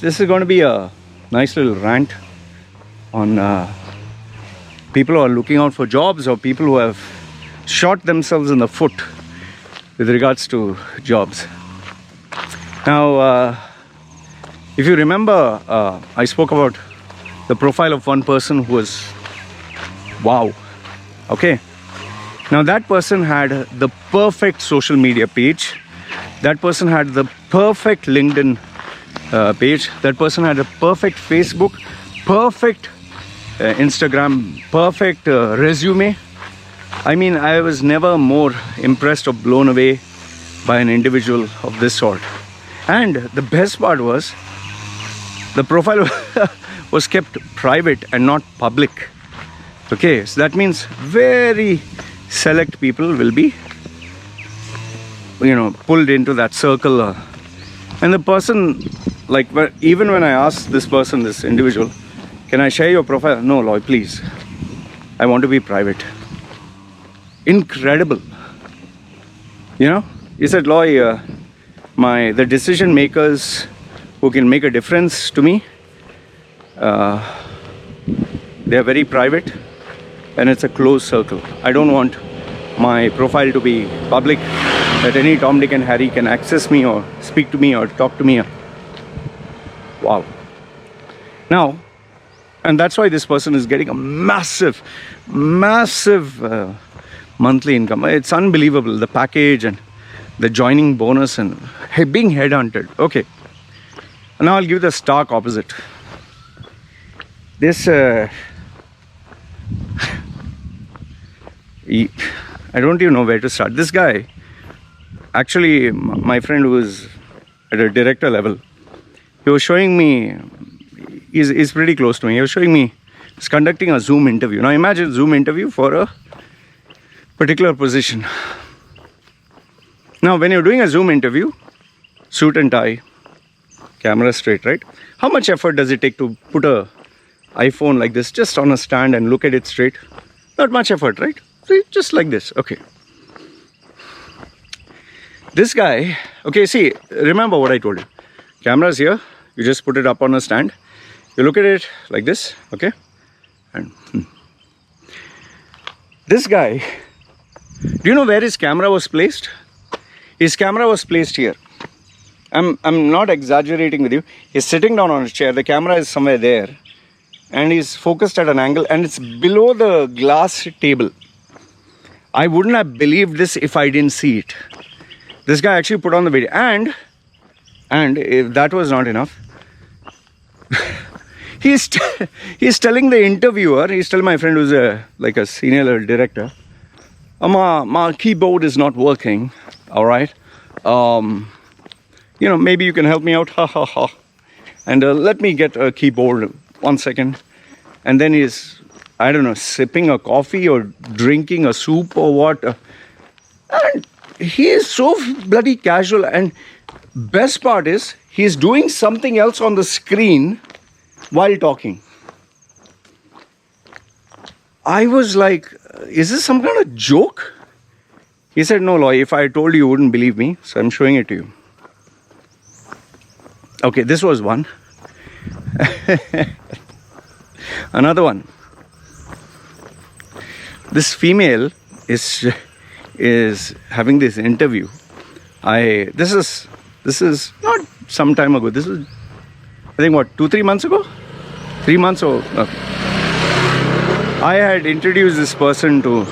This is going to be a nice little rant on people who are looking out for jobs, or people who have shot themselves in the foot with regards to jobs. Now, if you remember, I spoke about the profile of one person who was wow. Okay. Now that person had the perfect social media page. That person had the perfect LinkedIn page. That person had a perfect Facebook, perfect Instagram, perfect resume. I mean, I was never more impressed or blown away by an individual of this sort. And the best part was, the profile was kept private and not public. Okay, so that means very select people will be, pulled into that circle. And the person, like, even when I asked this person, this individual, can I share your profile? No, Loy, please. I want to be private. Incredible. He said, Loy, the decision makers who can make a difference to me, they are very private, and it's a closed circle. I don't want my profile to be public, that any Tom, Dick and Harry can access me or speak to me or talk to me. Wow. Now, and that's why this person is getting a massive monthly income. It's unbelievable, the package and the joining bonus and being headhunted. Okay. Now I'll give the stark opposite. This I don't even know where to start. This guy, actually, my friend who was at a director level, he was showing me, he's pretty close to me, he was showing me, he's conducting a Zoom interview. Now imagine Zoom interview for a particular position. Now when you're doing a Zoom interview, suit and tie, camera straight, right? How much effort does it take to put a iPhone like this just on a stand and look at it straight? Not much effort, right? See, just like this. Okay. This guy, okay, see, remember what I told you. Camera's here, you just put it up on a stand, you look at it like this, okay? And this guy, do you know where his camera was placed? His camera was placed here. I'm not exaggerating with you. He's sitting down on a chair, the camera is somewhere there, and he's focused at an angle, and it's below the glass table. I wouldn't have believed this if I didn't see it. This guy actually put on the video, and if that was not enough, he's telling the interviewer, he's telling my friend who's a senior director, my keyboard is not working, all right? Maybe you can help me out, ha ha ha. And let me get a keyboard, 1 second. And then he's, I don't know, sipping a coffee or drinking a soup or what. And he is so bloody casual. And best part is, he's doing something else on the screen while talking. I was like, is this some kind of joke? He said, no, Loy, if I told you, you wouldn't believe me. So I'm showing it to you. Okay, this was one. Another one. This female is having this interview. This is not some time ago. This is, I think, what, 2-3 months ago? 3 months or okay. I had introduced this person to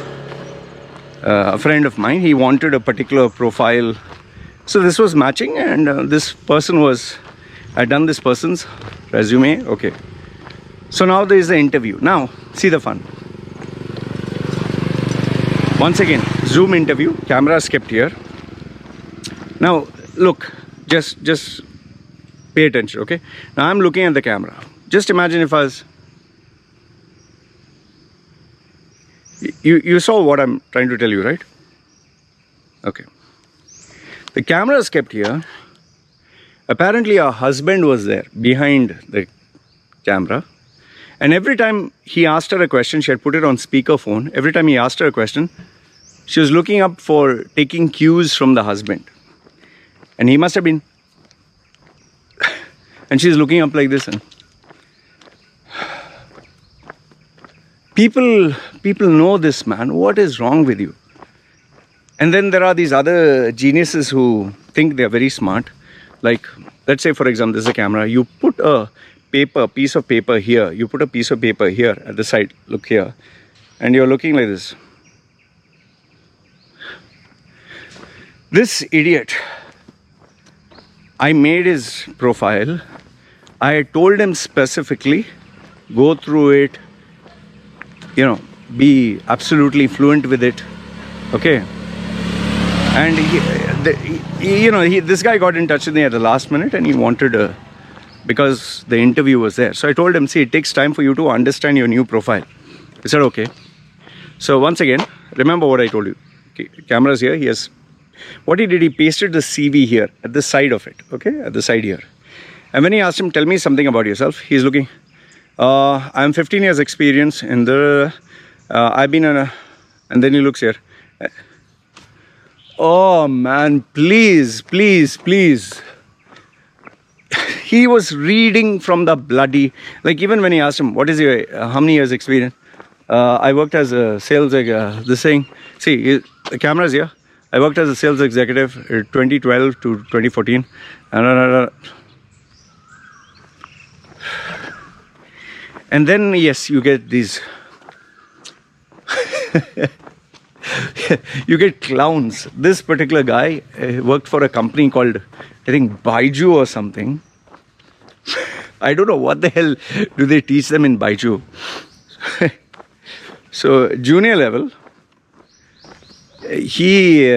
a friend of mine. He wanted a particular profile, so this was matching, and this person I'd done this person's resume. Okay, so now there is the interview. Now see the fun. Once again, Zoom interview, camera is kept here. Now look, just pay attention. Okay, now I'm looking at the camera. Just imagine if I was, you saw what I'm trying to tell you, right? Okay, the camera is kept here. Apparently her husband was there behind the camera, and every time he asked her a question, she had put it on speakerphone. Every time he asked her a question, she was looking up for taking cues from the husband. And he must have been And she's looking up like this, and people know this, man. What is wrong with you? And then there are these other geniuses who think they're very smart. Like, let's say, for example, this is a camera. You put a piece of paper here. You put a piece of paper here at the side. Look here. And you're looking like this. This idiot, I made his profile. I told him specifically, go through it, be absolutely fluent with it. Okay. And this guy got in touch with me at the last minute, and he wanted because the interview was there. So I told him, see, it takes time for you to understand your new profile. He said, okay. So once again, remember what I told you. Okay, camera's here. What he did, he pasted the CV here at the side of it. Okay, at the side here. And when he asked him, tell me something about yourself, he's looking. I'm 15 years experience in the. I've been and then he looks here. Oh man, please. He was reading from the bloody, like even when he asked him, what is your, how many years experience? I worked as a sales, this thing. See, the camera's here. I worked as a sales executive 2012 to 2014. And then, yes, you get these, you get clowns. This particular guy worked for a company called, I think, Baiju or something. I don't know what the hell do they teach them in Baiju. So, junior level, he,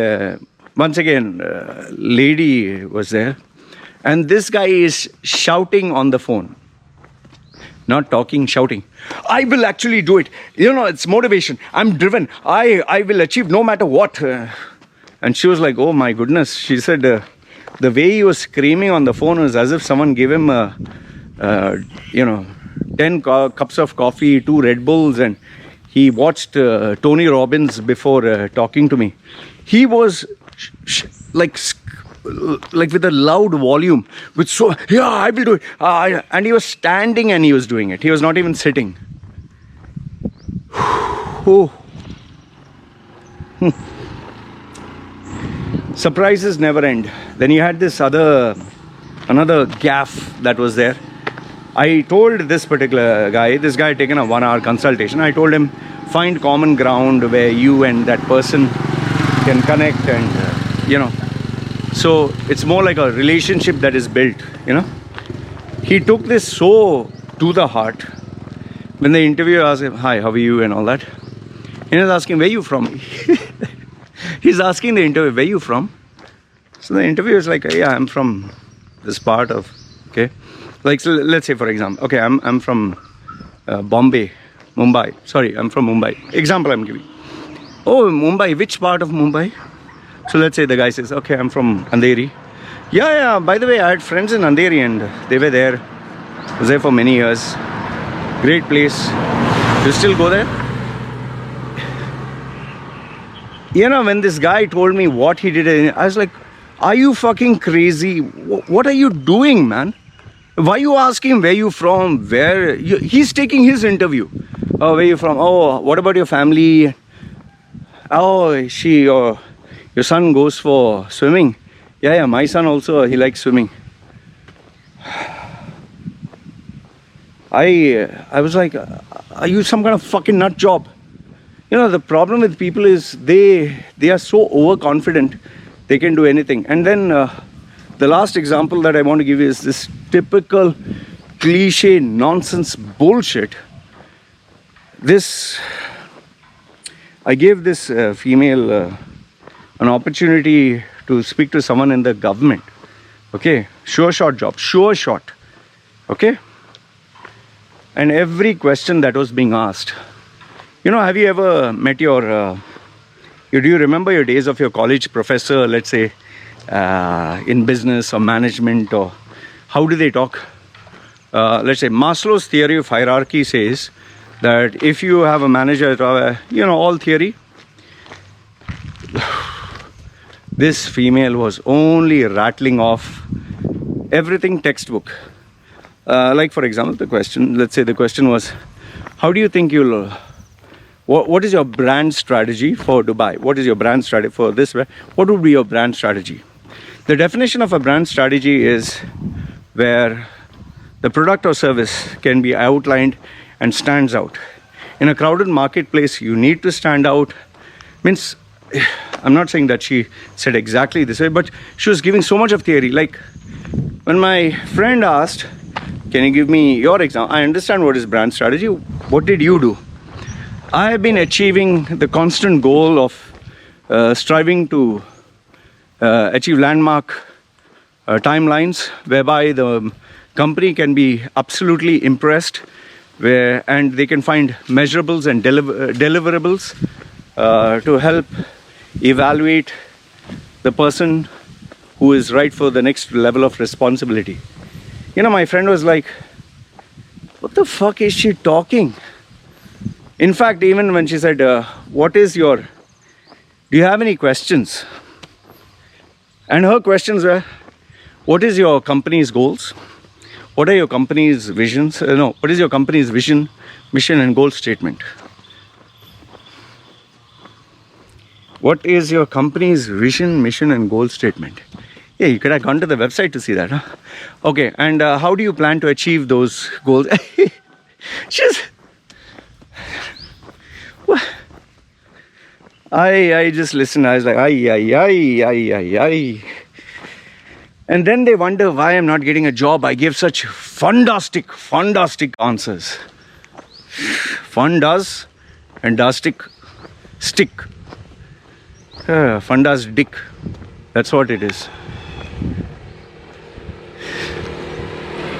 once again, lady was there. And this guy is shouting on the phone. Not talking, shouting. I will actually do it. It's motivation. I'm driven. I will achieve no matter what. And she was like, oh my goodness. She said, the way he was screaming on the phone was as if someone gave him, 10 cups of coffee, 2 Red Bulls, and he watched Tony Robbins before talking to me. He was like with a loud volume, I will do it. And he was standing and he was doing it. He was not even sitting. Surprises never end. Then you had this another gaffe that was there. I told this particular guy, this guy had taken a 1-hour consultation. I told him, find common ground where you and that person can connect and, So it's more like a relationship that is built, He took this so to the heart. When the interviewer asked him, hi, how are you and all that. He was asking, where are you from? He's asking the interviewer, where are you from? So the interviewer is like, yeah, I'm from this part of, okay. Like, so let's say, for example, okay, I'm from Mumbai. Sorry, I'm from Mumbai. Example I'm giving. Oh, Mumbai, which part of Mumbai? So let's say the guy says, okay, I'm from Andheri. Yeah, by the way, I had friends in Andheri and they were there. I was there for many years. Great place. You still go there? When this guy told me what he did, I was like, are you fucking crazy? What are you doing, man? Why are you asking where you from? He's taking his interview. Oh, where you from? Oh, what about your family? Oh, your son goes for swimming. Yeah, my son also, he likes swimming. I was like, are you some kind of fucking nut job? The problem with people is they are so overconfident they can do anything. And then the last example that I want to give you is this typical cliche nonsense bullshit. I gave this female an opportunity to speak to someone in the government. Okay, sure shot job, sure shot. Okay, and every question that was being asked, have you ever met do you remember your days of your college professor, let's say, in business or management, or how do they talk? Let's say Maslow's theory of hierarchy says that if you have a manager, all theory, this female was only rattling off everything textbook. Like for example, let's say the question was, how do you think what is your brand strategy for Dubai? What is your brand strategy for this? What would be your brand strategy? The definition of a brand strategy is where the product or service can be outlined and stands out. In a crowded marketplace, you need to stand out. Means, I'm not saying that she said exactly this way, but she was giving so much of theory. Like when my friend asked, can you give me your example? I understand what is brand strategy. What did you do? I have been achieving the constant goal of striving to achieve landmark timelines whereby the company can be absolutely impressed, and they can find measurables and deliverables to help evaluate the person who is right for the next level of responsibility. My friend was like, what the fuck is she talking? In fact, even when she said, do you have any questions? And her questions were, what is your company's goals? What are your company's visions? What is your company's vision, mission and goal statement? What is your company's vision, mission and goal statement? Yeah, you could have gone to the website to see that, huh? Okay, and how do you plan to achieve those goals? I just listened. I was like, ay. And then they wonder why I'm not getting a job. I give such fantastic answers. Fun does and does stick. Fun does dick. That's what it is.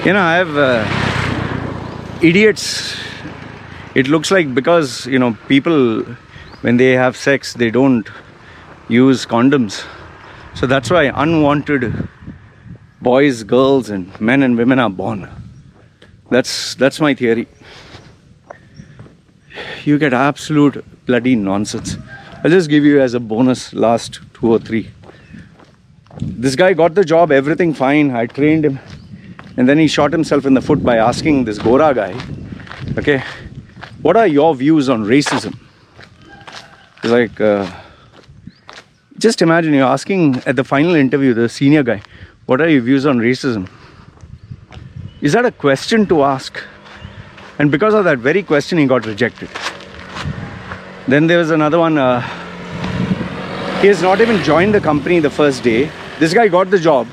I have idiots. It looks like because, people, when they have sex, they don't use condoms. So that's why unwanted boys, girls, and men and women are born. That's my theory. You get absolute bloody nonsense. I'll just give you as a bonus last 2 or 3. This guy got the job, everything fine. I trained him. And then he shot himself in the foot by asking this Gora guy, okay, what are your views on racism? It's like, just imagine you're asking at the final interview, the senior guy, what are your views on racism? Is that a question to ask? And because of that very question, he got rejected. Then there was another one. He has not even joined the company the first day. This guy got the job.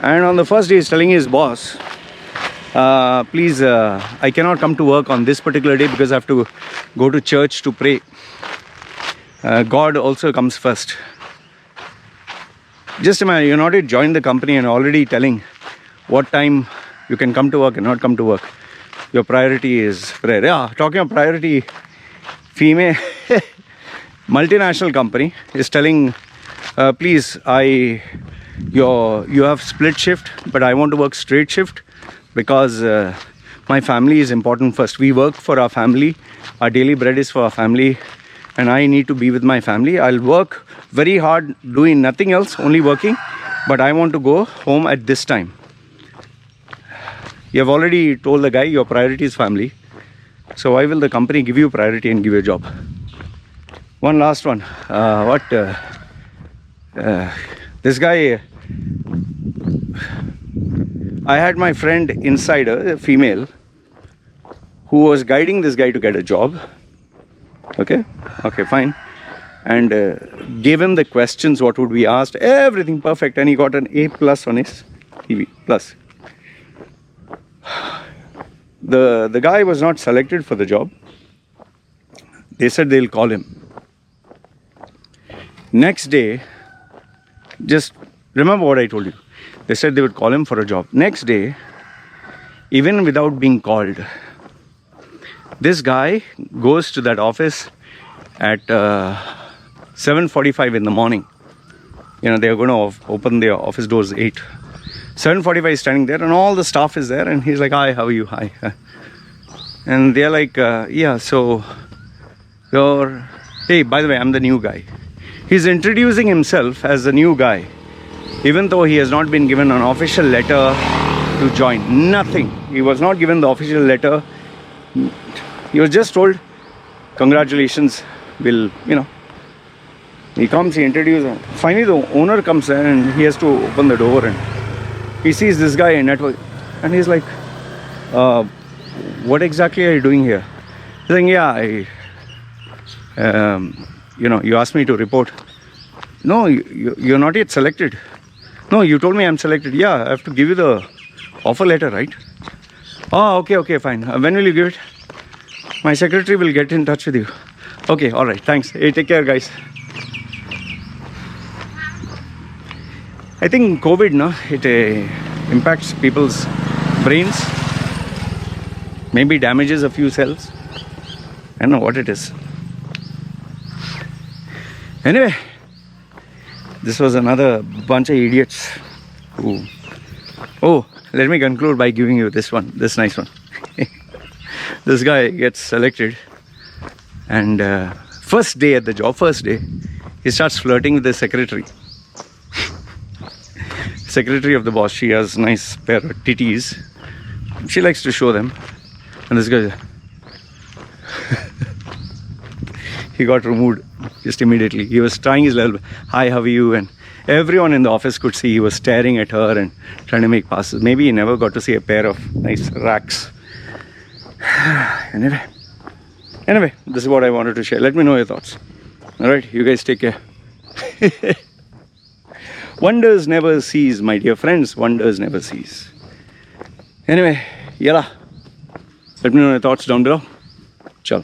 And on the first day, he's telling his boss, please, I cannot come to work on this particular day because I have to go to church to pray. God also comes first. Just imagine, you're not yet joined the company and already telling what time you can come to work and not come to work. Your priority is prayer. Yeah, talking of priority, female multinational company is telling, please, you have split shift, but I want to work straight shift because my family is important first. We work for our family. Our daily bread is for our family. And I need to be with my family. I'll work very hard doing nothing else, only working. But I want to go home at this time. You have already told the guy your priority is family. So why will the company give you priority and give you a job? One last one. This guy, I had my friend inside, a female, who was guiding this guy to get a job. Okay, fine. And gave him the questions, what would be asked, everything perfect. And he got an A+ on his TV+. The guy was not selected for the job. They said they'll call him. Next day, just remember what I told you. They said they would call him for a job. Next day, even without being called, this guy goes to that office at 7:45 in the morning. They're going to open their office doors 8. 7:45 is standing there and all the staff is there and he's like, hi, how are you? Hi. And they're like, yeah, so hey, by the way, I'm the new guy. He's introducing himself as the new guy, even though he has not been given an official letter to join. Nothing. He was not given the official letter. He was just told, congratulations, will, he comes, he introduces. Finally, the owner comes in and he has to open the door and he sees this guy in network and he's like, what exactly are you doing here? He's saying, yeah, you asked me to report. No, you're not yet selected. No, you told me I'm selected. Yeah, I have to give you the offer letter, right? Oh, okay, fine. When will you give it? My secretary will get in touch with you. Okay, all right, thanks. Hey, take care, guys. I think COVID, it impacts people's brains. Maybe damages a few cells. I don't know what it is. Anyway, this was another bunch of idiots who... Oh, let me conclude by giving you this nice one. This guy gets selected and first day at the job, he starts flirting with the secretary. Secretary of the boss, she has nice pair of titties. She likes to show them. And this guy, he got removed just immediately. He was trying his level. Hi, how are you? And everyone in the office could see he was staring at her and trying to make passes. Maybe he never got to see a pair of nice racks. Anyway, this is what I wanted to share. Let me know your thoughts. All right, you guys take care. Wonders never cease, my dear friends. Wonders never cease. Anyway, yalla. Let me know your thoughts down below. Chalo.